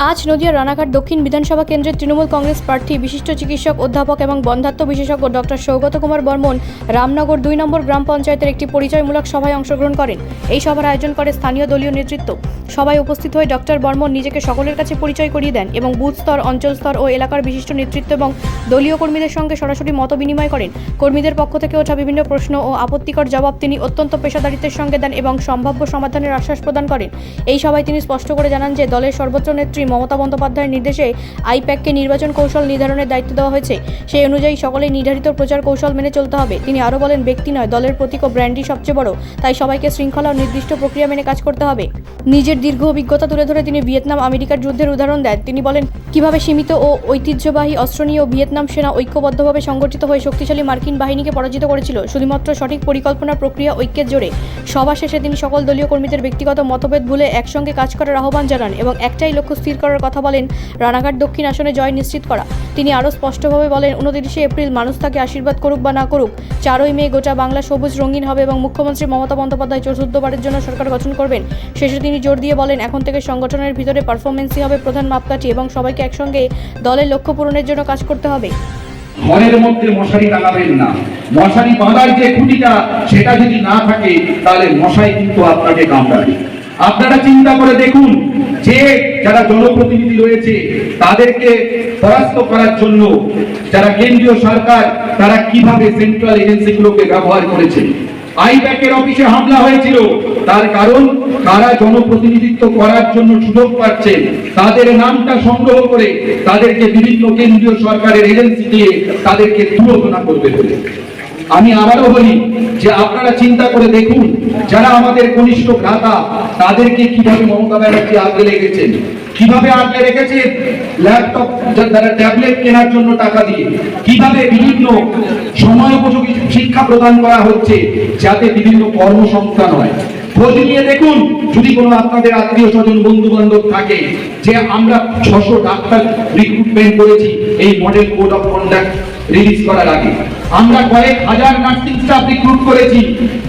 আজ নদিয়ার রানাঘাট দক্ষিণ বিধানসভা কেন্দ্রের তৃণমূল কংগ্রেস প্রার্থী বিশিষ্ট চিকিৎসক অধ্যাপক এবং বন্ধ্যাত্ব বিশেষজ্ঞ ডক্টর সৌগত কুমার বর্মন রামনগর 2 নম্বর গ্রাম পঞ্চায়েতের একটি পরিচয়মূলক সভায় অংশগ্রহণ করেন। এই সভার আয়োজন করে স্থানীয় দলীয় নেতৃত্ব। সভায় উপস্থিত হয়ে ডক্টর বর্মন নিজেকে সকলের কাছে পরিচয় করিয়ে দেন এবং বুথ স্তর, অঞ্চল স্তর ও এলাকার বিশিষ্ট নেতৃত্ব এবং দলীয় কর্মীদের সঙ্গে সরাসরি মত বিনিময় করেন। কর্মীদের পক্ষ থেকে ওঠা বিভিন্ন প্রশ্ন ও আপত্তিকর জবাব তিনি অত্যন্ত পেশাদারিত্বের সঙ্গে দেন এবং সম্ভাব্য সমাধানের আশ্বাস প্রদান করেন। এই সভায় তিনি স্পষ্ট করে জানান যে দলের সর্বোচ্চ নেত্রী মমতা বন্দ্যোপাধ্যায়ের নির্দেশে আইপ্যাককে নির্বাচন কৌশল নির্ধারণের দায়িত্ব দেওয়া হয়েছে। সেই অনুযায়ী সকলেই নির্ধারিত প্রচার কৌশল মেনে চলতে হবে। তিনি আরও বলেন, ব্যক্তি নয়, দলের প্রতীক ও ব্র্যান্ডই সবচেয়ে বড়, তাই সবাইকে শৃঙ্খলা ও নির্দিষ্ট প্রক্রিয়া মেনে কাজ করতে হবে। নিজের দীর্ঘ অভিজ্ঞতা তুলে ধরে তিনি ভিয়েতনাম আমেরিকার যুদ্ধের উদাহরণ দেন। তিনি বলেন, কিভাবে সীমিত ও ঐতিহ্যবাহী অস্ত্র নিয়ে ভিয়েতনাম সেনা ঐক্যবদ্ধভাবে সংগঠিত হয়ে শক্তিশালী মার্কিন বাহিনীকে পরাজিত করেছিল শুধুমাত্র সঠিক পরিকল্পনা, প্রক্রিয়া, ঐক্যের জোরে। সভা শেষে তিনি সকল দলীয় কর্মীদের ব্যক্তিগত মতভেদ ভুলে একসঙ্গে কাজ করার আহ্বান জানান এবং একটাই লক্ষ্য স্থির করার কথা বলেন, রানাঘাট দক্ষিণ আসনে জয় নিশ্চিত করা। তিনি আরও স্পষ্টভাবে বলেন, 29 এপ্রিল মানুষ তাকে আশীর্বাদ করুক বা না করুক, 4ই মে গোটা বাংলা সবুজ রঙিন হবে এবং মুখ্যমন্ত্রী মমতা বন্দ্যোপাধ্যায় চতুর্থবারের জন্য সরকার গঠন করবেন। শেষে তিনি জোর দিয়ে বলেন, এখন থেকে সংগঠনের ভিতরে পারফরমেন্সই হবে প্রধান মাপকাঠি এবং সবাইকে একসঙ্গে দলের লক্ষ্য পূরণের জন্য কাজ করতে হবে। ঘরের মধ্যে মশারি টাঙাবেন না, মশারি বাঁধার যে খুঁটিটা সেটা যদি না থাকে তাহলে মশাই কিন্তু আপনাকে কামড়াবে। আপনারা চিন্তা করে দেখুন যে যারা জনপ্রতিনিধি রয়েছে তাদেরকে পরাস্ত করার জন্য যারা কেন্দ্রীয় সরকার তারা কিভাবে সেন্ট্রাল এজেন্সিগুলোকে ব্যবহার করেছে। আইপ্যাকের অফিসে হামলা হয়েছিল, তার কারণ কারা জনপ্রতিনিধিত্ব করার জন্য সুযোগ পাচ্ছে তাদের নামটা সংগ্রহ করে তাদেরকে বিভিন্ন কেন্দ্রীয় সরকারের এজেন্সি দিয়ে তাদেরকে তুলনা করবে বলে। আমি আবারও বলি যে আপনারা চিন্তা করে দেখুন যারা আমাদের কনিষ্ঠ ভ্রাতা তাদেরকে কিভাবে মমতা ব্যানার্জি আগলে রেখেছেন, কিভাবে আগলে রেখেছে ল্যাপটপ, যারা ট্যাবলেট কেনার জন্য টাকা দিয়ে, কিভাবে বিভিন্ন সময় উপযোগী শিক্ষা প্রদান করা হচ্ছে যাতে বিভিন্ন কর্মসংস্থান হয়। খোঁজ নিয়ে দেখুন, যদি কোনো আপনাদের আত্মীয় স্বজন বন্ধু বান্ধব থাকে যে আমরা 600 ডাক্তার রিক্রুটমেন্ট করেছি এই model code of conduct release করার আগে, আমরা কয়েক হাজার নার্সিং স্টাফ রিক্রুট করেছি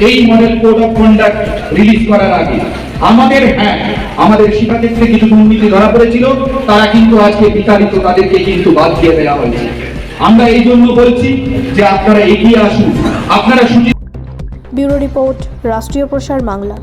এই model code of conduct release করার আগে। আমাদের শিক্ষাক্ষেত্রে কিছু দুর্নীতি ধরা পড়েছিল, তারা কিন্তু আজকে বিতাড়িত, তাদেরকে কিন্তু বাদ দিয়ে দেওয়া হয়েছে। আমরা এই জন্য বলছি যে আপনারা এগিয়ে আসুন, আপনারা ব্যুরো রিপোর্ট, রাষ্ট্রীয় প্রসার বাংলা।